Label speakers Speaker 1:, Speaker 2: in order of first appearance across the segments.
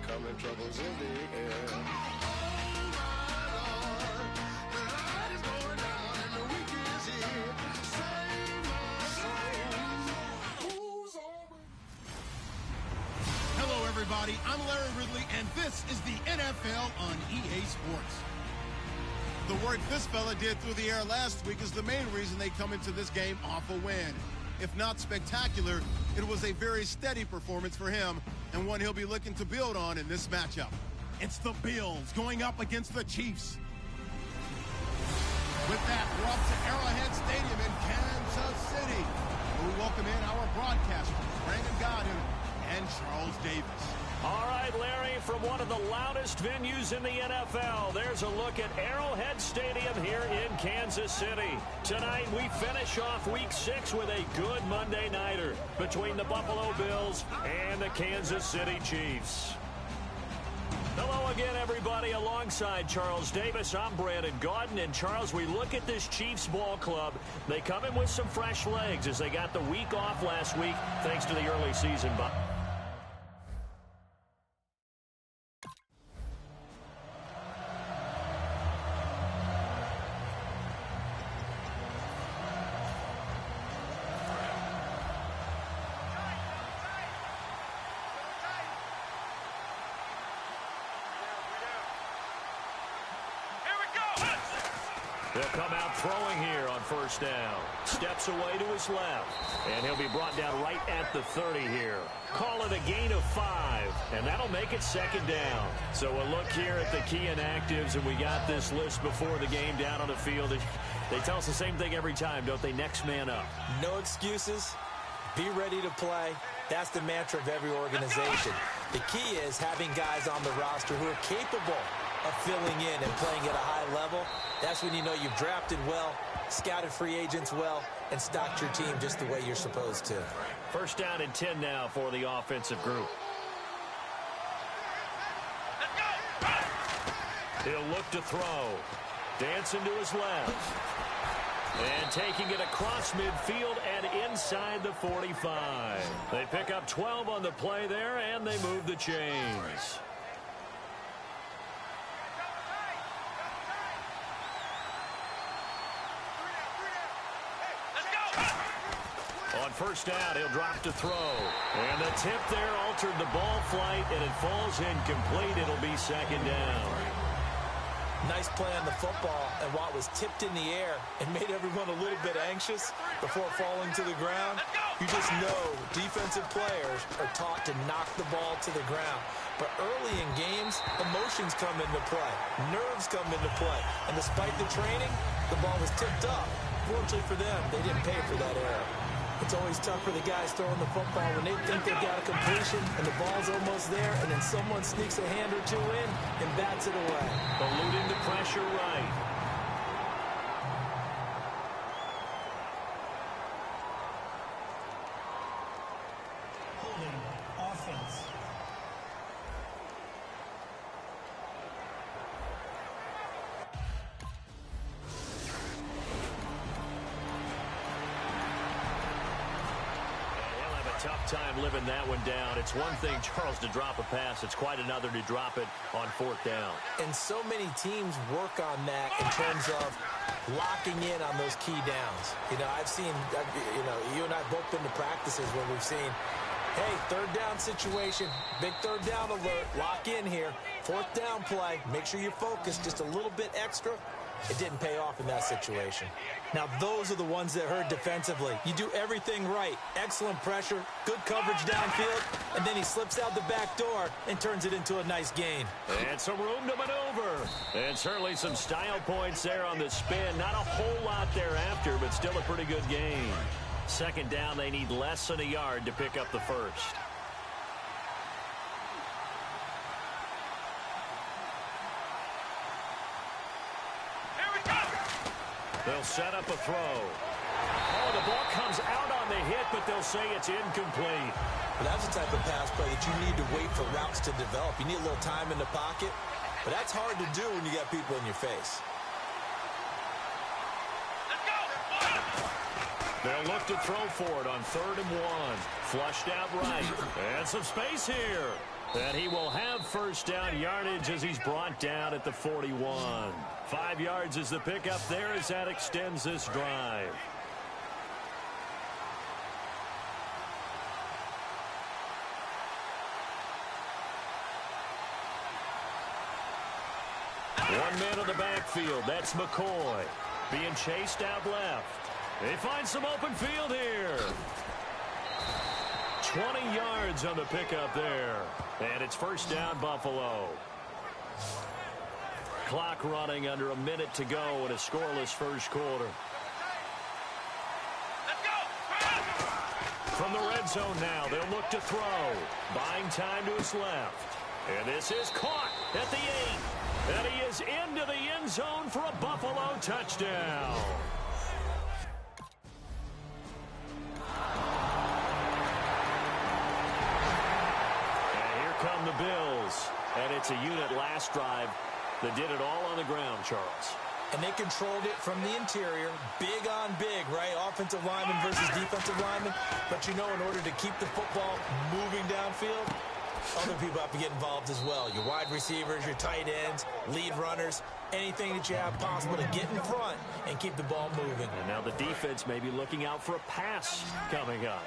Speaker 1: coming, troubles in the air.
Speaker 2: Hello, everybody. I'm Larry Ridley, and this is the NFL on EA Sports. The work this fella did through the air last week is the main reason they come into this game off a win. If not spectacular, it was a very steady performance for him, and one he'll be looking to build on in this matchup. It's the Bills going up against the Chiefs. With that, we're off to Arrowhead Stadium in Kansas City, where we welcome in our broadcasters, Brandon Godden and Charles Davis.
Speaker 3: All right, Larry, from one of the loudest venues in the NFL, there's a look at Arrowhead Stadium here in Kansas City. Tonight, we finish off Week 6 with a good Monday nighter between the Buffalo Bills and the Kansas City Chiefs. Hello again, everybody. Alongside Charles Davis, I'm Brandon Gaudin. And, Charles, we look at this Chiefs ball club. They come in with some fresh legs as they got the week off last week thanks to the early season bye. He'll come out throwing here on first down. Steps away to his left. And he'll be brought down right at the 30 here. Call it a gain of 5. And that'll make it second down. So we'll look here at the key inactives. And we got this list before the game down on the field. They tell us the same thing every time, don't they? Next man up.
Speaker 4: No excuses. Be ready to play. That's the mantra of every organization. The key is having guys on the roster who are capable of filling in and playing at a high level. That's when you know you've drafted well, scouted free agents well, and stocked your team just the way you're supposed to.
Speaker 3: First down and 10 now for the offensive group. He'll look to throw. Dancing to his left. And taking it across midfield and inside the 45. They pick up 12 on the play there, and they move the chains. On first down, he'll drop to throw. And the tip there altered the ball flight, and it falls incomplete. It'll be second down.
Speaker 4: Nice play on the football, and while it was tipped in the air and made everyone a little bit anxious before falling to the ground, you just know defensive players are taught to knock the ball to the ground. But early in games, emotions come into play. Nerves come into play. And despite the training, the ball was tipped up. Fortunately for them, they didn't pay for that error. It's always tough for the guys throwing the football when they think they've got a completion and the ball's almost there, and then someone sneaks a hand or two in and bats it away.
Speaker 3: Eluding the pressure right.
Speaker 5: Holding offense.
Speaker 3: Tough time living that one down. It's one thing, Charles, to drop a pass. It's quite another to drop it on fourth down.
Speaker 4: And so many teams work on that in terms of locking in on those key downs. You know, I've seen, you and I both been to practices where we've seen, hey, third down situation, big third down alert, lock in here. Fourth down play, make sure you're focused just a little bit extra. It didn't pay off in that situation. Now, those are the ones that hurt defensively. You do everything right. Excellent pressure, good coverage downfield, and then he slips out the back door and turns it into a nice gain.
Speaker 3: And some room to maneuver. And certainly some style points there on the spin. Not a whole lot thereafter, but still a pretty good gain. Second down, they need less than a yard to pick up the first. They'll set up a throw. Oh, the ball comes out on the hit, but they'll say it's incomplete.
Speaker 4: But that's the type of pass play that you need to wait for routes to develop. You need a little time in the pocket, but that's hard to do when you got people in your face.
Speaker 3: They'll look to throw for it on 3rd and 1. Flushed out right. And some space here. And he will have first down yardage as he's brought down at the 41. 5 yards is the pickup there as that extends this drive. One man in the backfield. That's McCoy. Being chased out left. They find some open field here. 20 yards on the pickup there. And it's first down, Buffalo. Clock running under a minute to go in a scoreless first quarter. From the red zone now, they'll look to throw. Buying time to his left. And this is caught at the 8. And he is into the end zone for a Buffalo touchdown. And here come the Bills. And it's a unit last drive that did it all on the ground, Charles.
Speaker 4: And they controlled it from the interior. Big on big, right? Offensive lineman versus defensive lineman. But you know, in order to keep the football moving downfield, other people have to get involved as well. Your wide receivers, your tight ends, lead runners, anything that you have possible to get in front and keep the ball moving.
Speaker 3: And now the defense may be looking out for a pass coming up.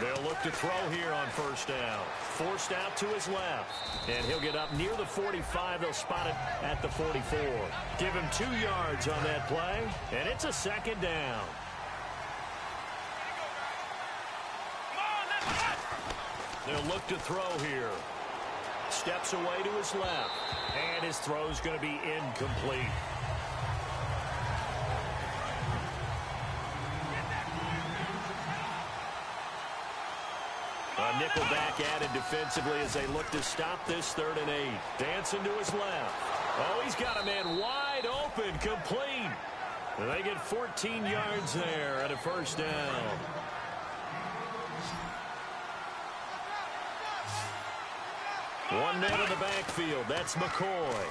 Speaker 3: They'll look to throw here on first down. Forced out to his left. And he'll get up near the 45. They'll spot it at the 44. Give him 2 yards on that play. And it's a second down. They'll look to throw here. Steps away to his left. And his throw's going to be incomplete. Nickelback added defensively as they look to stop this 3rd and 8. Dancing to his left. Oh, he's got a man wide open, complete. And they get 14 yards there at a first down. One man in the backfield. That's McCoy.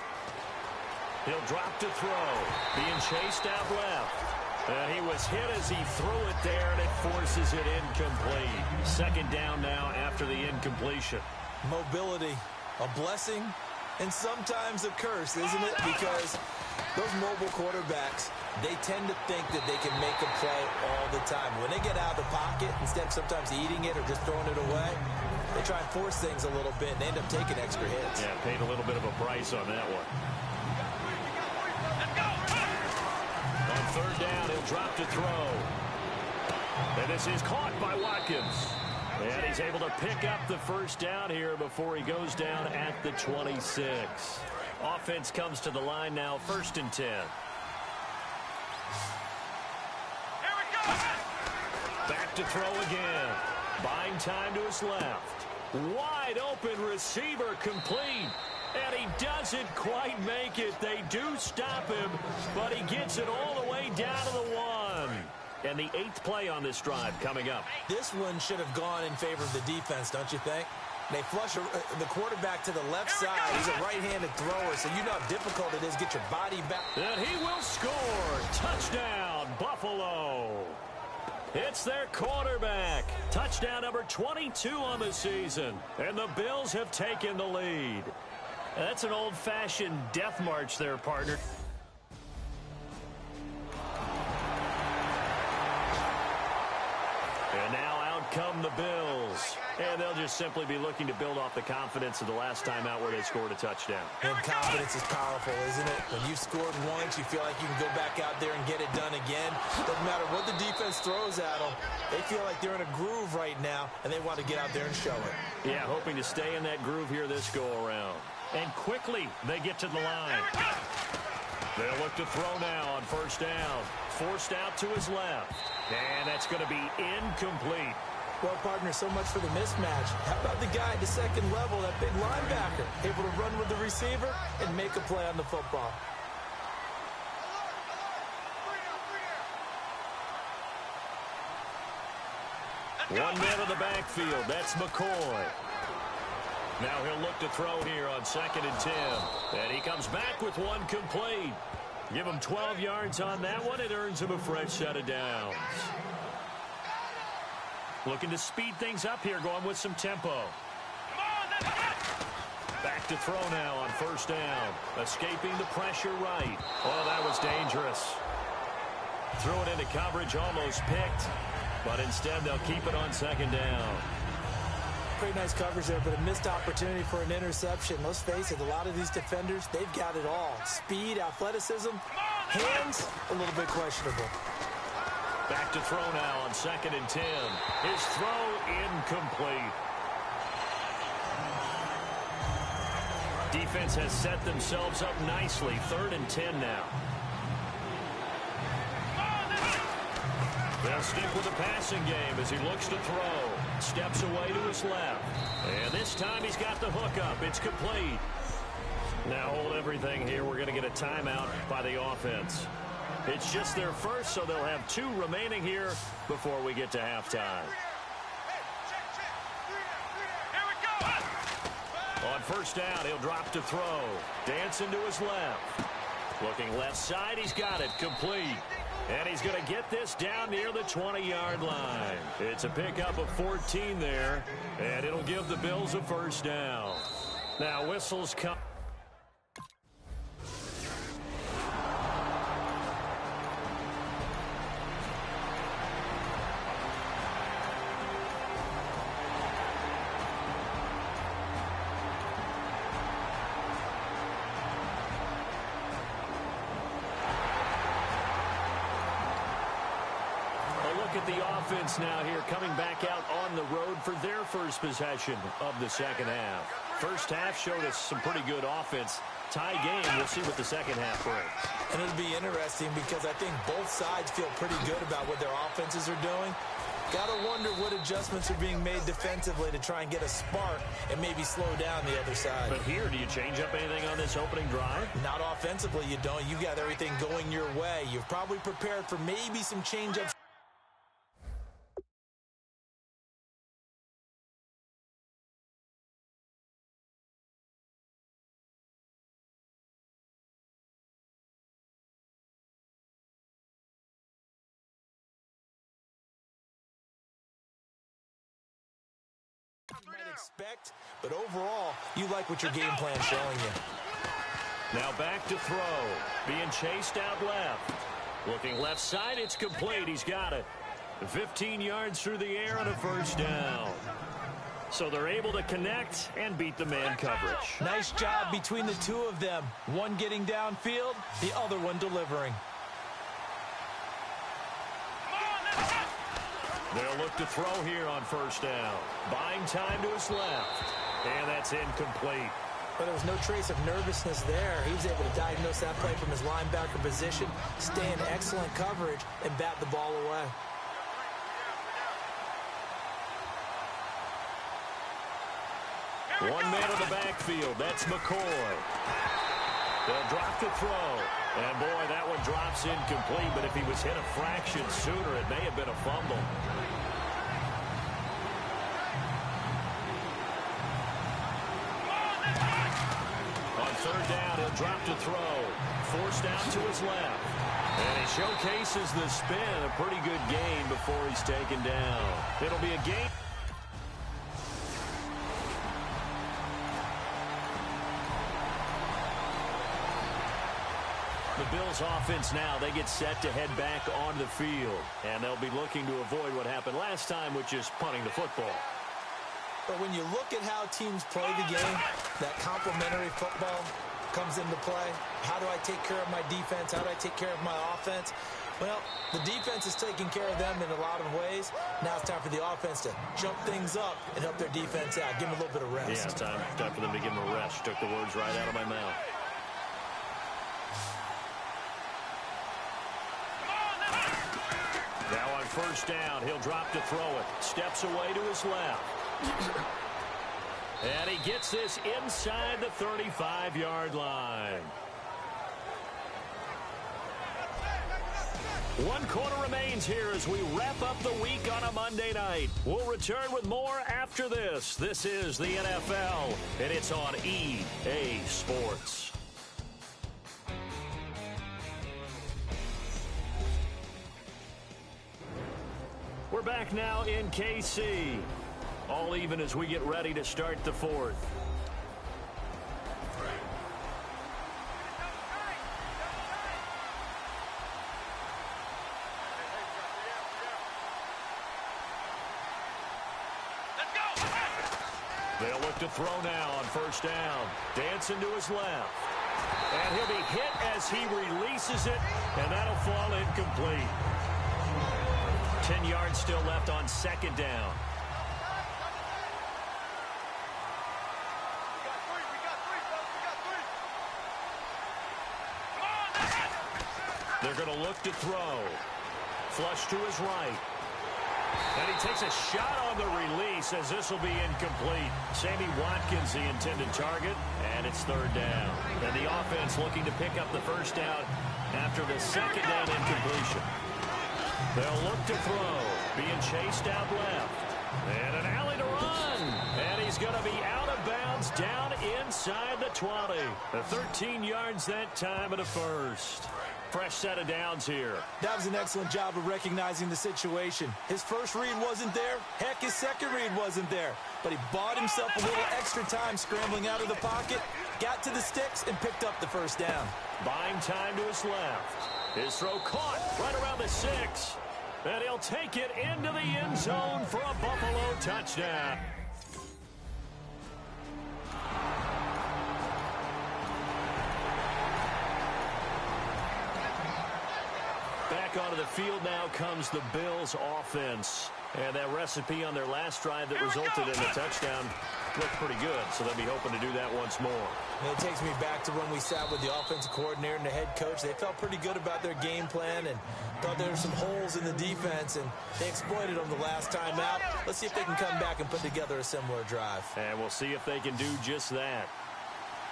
Speaker 3: He'll drop to throw. Being chased out left. And he was hit as he threw it there, and it forces it incomplete. Second down now after the incompletion.
Speaker 4: Mobility, a blessing, and sometimes a curse, isn't it? Because those mobile quarterbacks, they tend to think that they can make a play all the time. When they get out of the pocket, instead of sometimes eating it or just throwing it away, they try and force things a little bit, and they end up taking extra hits.
Speaker 3: Yeah, paid a little bit of a price on that one. On third down, he'll drop to throw. And this is caught by Watkins. And he's able to pick up the first down here before he goes down at the 26. Offense comes to the line now, 1st and 10. Back to throw again. Buying time to his left. Wide open receiver, complete. And he doesn't quite make it. They do stop him, but he gets it all the way down to the 1. And the 8th play on this drive coming up.
Speaker 4: This one should have gone in favor of the defense, don't you think? They flush the quarterback to the left side. He's a right-handed thrower, so you know how difficult it is to get your body back.
Speaker 3: And he will score. Touchdown, Buffalo. It's their quarterback. Touchdown number 22 on the season. And the Bills have taken the lead. That's an old-fashioned death march there, partner. And now out come the Bills. And they'll just simply be looking to build off the confidence of the last time out where they scored a touchdown.
Speaker 4: And confidence is powerful, isn't it? When you've scored once, you feel like you can go back out there and get it done again. Doesn't matter what the defense throws at them. They feel like they're in a groove right now, and they want to get out there and show it.
Speaker 3: Yeah, hoping to stay in that groove here this go-around. And quickly, they get to the line. They'll look to throw now on first down. Forced out to his left. And that's going to be incomplete.
Speaker 4: Well, partner, so much for the mismatch. How about the guy at the second level, that big linebacker, able to run with the receiver and make a play on the football?
Speaker 3: One man in the backfield. That's McCoy. Now he'll look to throw here on 2nd and 10. And he comes back with one complete. Give him 12 yards on that one. It earns him a fresh set of downs. Looking to speed things up here, going with some tempo. Back to throw now on first down. Escaping the pressure right. Oh, that was dangerous. Threw it into coverage, almost picked. But instead, they'll keep it on second down.
Speaker 4: Pretty nice coverage there, but a missed opportunity for an interception. Let's face it, a lot of these defenders, they've got it all. Speed, athleticism, hands, a little bit questionable.
Speaker 3: Back to throw now on 2nd and 10. His throw incomplete. Defense has set themselves up nicely. 3rd and 10 now. They'll stick with the passing game as he looks to throw. Steps away to his left. And this time he's got the hook up. It's complete. Now hold everything here. We're going to get a timeout by the offense. It's just their first, so they'll have 2 remaining here before we get to halftime. On first down, he'll drop to throw. Dancing to his left. Looking left side, he's got it. Complete. And he's going to get this down near the 20-yard line. It's a pickup of 14 there, and it'll give the Bills a first down. Now whistles come. At the offense now here, coming back out on the road for their first possession of the second half. First half showed us some pretty good offense. Tie game, we'll see what the second half brings.
Speaker 4: And it'll be interesting because I think both sides feel pretty good about what their offenses are doing. Got to wonder what adjustments are being made defensively to try and get a spark and maybe slow down the other side.
Speaker 3: But here, do you change up anything on this opening drive?
Speaker 4: Not offensively, you don't. You got everything going your way. You've probably prepared for maybe some change-ups. You might expect, but overall, you like what your game plan's showing you.
Speaker 3: Now back to throw. Being chased out left. Looking left side, it's complete. He's got it. 15 yards through the air and a first down. So they're able to connect and beat the man coverage.
Speaker 4: Nice job between the two of them. One getting downfield, the other one delivering.
Speaker 3: They'll look to throw here on first down. Buying time to his left. And that's incomplete.
Speaker 4: But there was no trace of nervousness there. He was able to diagnose that play from his linebacker position, stay in excellent coverage, and bat the ball away.
Speaker 3: One man in the backfield. That's McCoy. They'll drop the throw. And, boy, that one drops incomplete. But if he was hit a fraction sooner, it may have been a fumble. On third down, he'll drop to throw. Forced out to his left. And he showcases the spin. A pretty good gain before he's taken down. It'll be a gain. The Bills offense now, they get set to head back on the field. And they'll be looking to avoid what happened last time, which is punting the football.
Speaker 4: But when you look at how teams play the game, that complementary football comes into play. How do I take care of my defense? How do I take care of my offense? Well, the defense is taking care of them in a lot of ways. Now it's time for the offense to jump things up and help their defense out. Give them a little bit of rest.
Speaker 3: Yeah, it's time for them to give them a rest. Took the words right out of my mouth. Now on first down, he'll drop to throw it. Steps away to his left. And he gets this inside the 35-yard line. 1 quarter remains here as we wrap up the week on a Monday night. We'll return with more after this. This is the NFL, and it's on EA Sports. We're back now in KC. All even as we get ready to start the fourth. They'll look to throw now on first down. Dancing to his left. And he'll be hit as he releases it, and that'll fall incomplete. 10 yards still left on second down. They're going to look to throw. Flush to his right. And he takes a shot on the release as this will be incomplete. Sammy Watkins, the intended target, and it's third down. And the offense looking to pick up the first down after the second down incompletion. They'll look to throw, being chased out left. And an alley to run. And he's going to be out of bounds down inside the 20. The 13 yards that time of the first. Fresh set of downs here.
Speaker 4: That was an excellent job of recognizing the situation. His first read wasn't there. Heck, his second read wasn't there. But he bought himself a little extra time scrambling out of the pocket, got to the sticks, and picked up the first down.
Speaker 3: Buying time to his left. His throw caught right around the 6. And he'll take it into the end zone for a Buffalo touchdown. Back onto the field now comes the Bills offense. And that recipe on their last drive that resulted in a touchdown looked pretty good, so they'll be hoping to do that once more.
Speaker 4: And it takes me back to when we sat with the offensive coordinator and the head coach. They felt pretty good about their game plan and thought there were some holes in the defense, and they exploited them the last time out. Let's see if they can come back and put together a similar drive.
Speaker 3: And we'll see if they can do just that.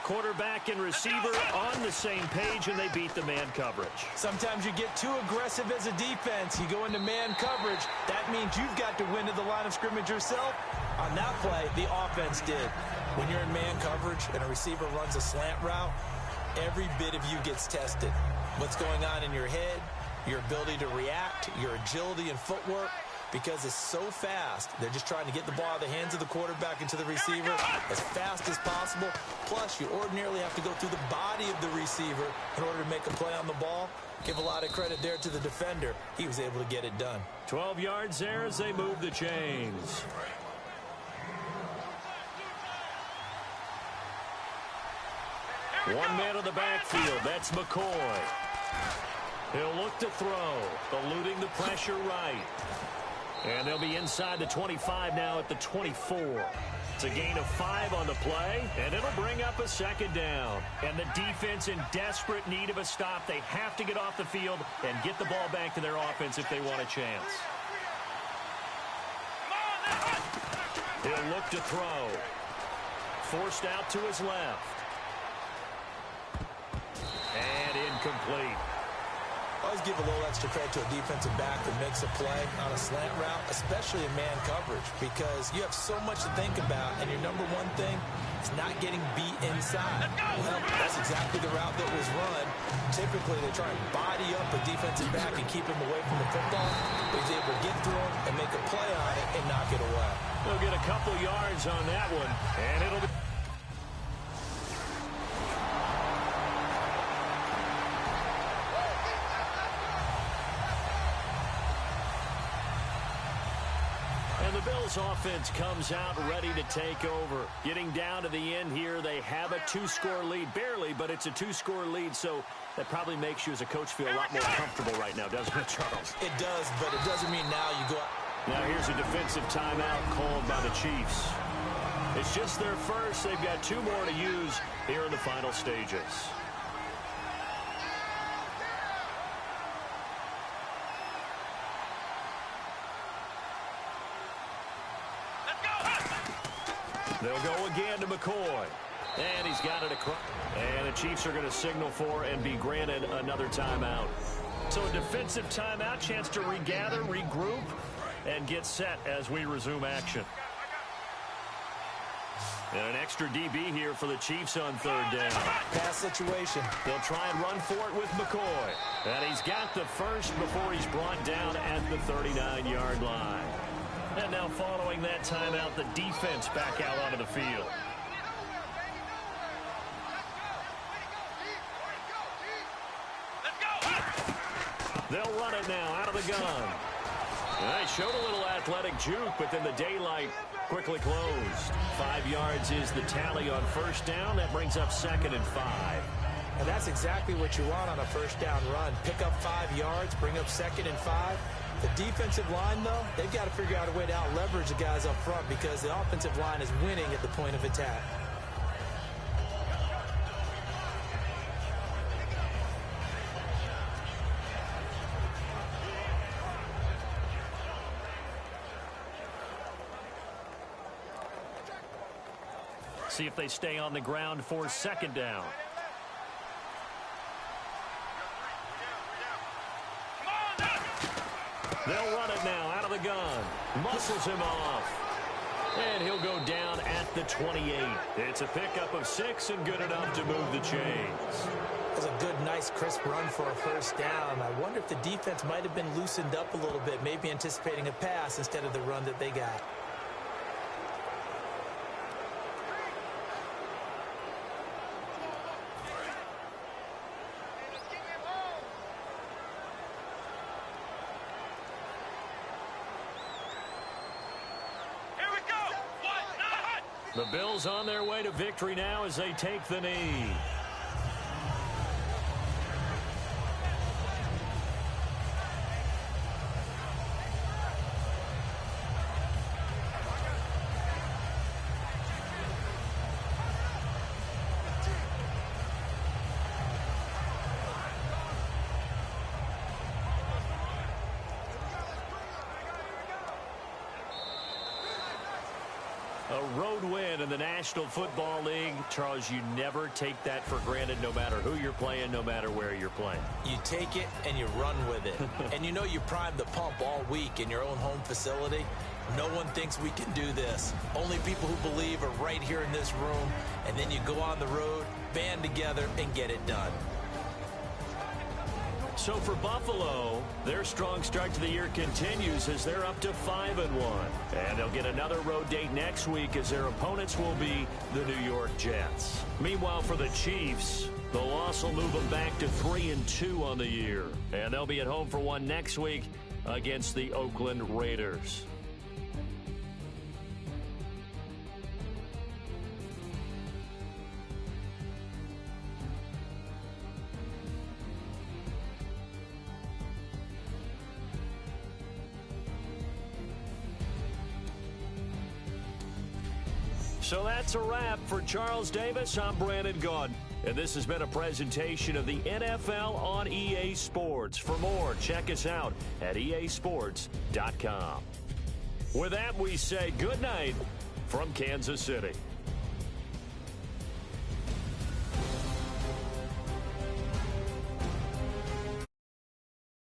Speaker 3: Quarterback and receiver on the same page, and they beat the man coverage.
Speaker 4: Sometimes you get too aggressive as a defense. You go into man coverage. That means you've got to win at the line of scrimmage yourself. On that play, the offense did. When you're in man coverage and a receiver runs a slant route, every bit of you gets tested. What's going on in your head, your ability to react, your agility and footwork. Because it's so fast, they're just trying to get the ball out of the hands of the quarterback into the receiver as fast as possible. Plus, you ordinarily have to go through the body of the receiver in order to make a play on the ball. Give a lot of credit there to the defender. He was able to get it done.
Speaker 3: 12 yards there as they move the chains. One man in the backfield. That's McCoy. He'll look to throw. Eluding the pressure right. And they'll be inside the 25 now at the 24. It's a gain of 5 on the play, and it'll bring up a second down. And the defense in desperate need of a stop. They have to get off the field and get the ball back to their offense if they want a chance. He'll look to throw. Forced out to his left. And incomplete.
Speaker 4: Always give a little extra credit to a defensive back that makes a play on a slant route, especially in man coverage, because you have so much to think about, and your number one thing is not getting beat inside. Well, that's exactly the route that was run. Typically, they try and body up a defensive back and keep him away from the football. But he's able to get through him and make a play on it and knock it away.
Speaker 3: They'll get a couple yards on that one, and it'll be... Bills offense comes out ready to take over. Getting down to the end here, they have a 2-score lead. Barely, but it's a 2-score lead, so that probably makes you as a coach feel a lot more comfortable right now, doesn't it, Charles?
Speaker 4: It does, but it doesn't mean now you go out.
Speaker 3: Now here's a defensive timeout called by the Chiefs. It's just their first. They've got 2 more to use here in the final stages. They'll go again to McCoy. And he's got it across. And the Chiefs are going to signal for and be granted another timeout. So a defensive timeout, chance to regather, regroup, and get set as we resume action. And an extra DB here for the Chiefs on third down.
Speaker 4: Pass situation.
Speaker 3: They'll try and run for it with McCoy. And he's got the first before he's brought down at the 39-yard line. And now following that timeout, the defense back out onto the field. They'll run it now out of the gun. They showed a little athletic juke, but then the daylight quickly closed. 5 yards is the tally on first down. That brings up 2nd and 5.
Speaker 4: And that's exactly what you want on a first down run. Pick up 5 yards, bring up 2nd and 5. The defensive line, though, they've got to figure out a way to out-leverage the guys up front because the offensive line is winning at the point of attack.
Speaker 3: See if they stay on the ground for 2nd down. They'll run it now out of the gun. Muscles him off. And he'll go down at the 28. It's a pickup of 6 and good enough to move the chains.
Speaker 4: It was a good, nice, crisp run for a first down. I wonder if the defense might have been loosened up a little bit, maybe anticipating a pass instead of the run that they got.
Speaker 3: The Bills on their way to victory now as they take the knee. A road win in the National Football League. Charles, you never take that for granted no matter who you're playing, no matter where you're playing.
Speaker 4: You take it and you run with it. And you know you primed the pump all week in your own home facility. No one thinks we can do this. Only people who believe are right here in this room. And then you go on the road, band together, and get it done.
Speaker 3: So for Buffalo, their strong start to the year continues as they're up to 5-1. And they'll get another road date next week as their opponents will be the New York Jets. Meanwhile, for the Chiefs, the loss will move them back to 3-2 on the year. And they'll be at home for one next week against the Oakland Raiders. So that's a wrap. For Charles Davis, I'm Brandon Gaudin. And this has been a presentation of the NFL on EA Sports. For more, check us out at easports.com. With that, we say good night from Kansas City.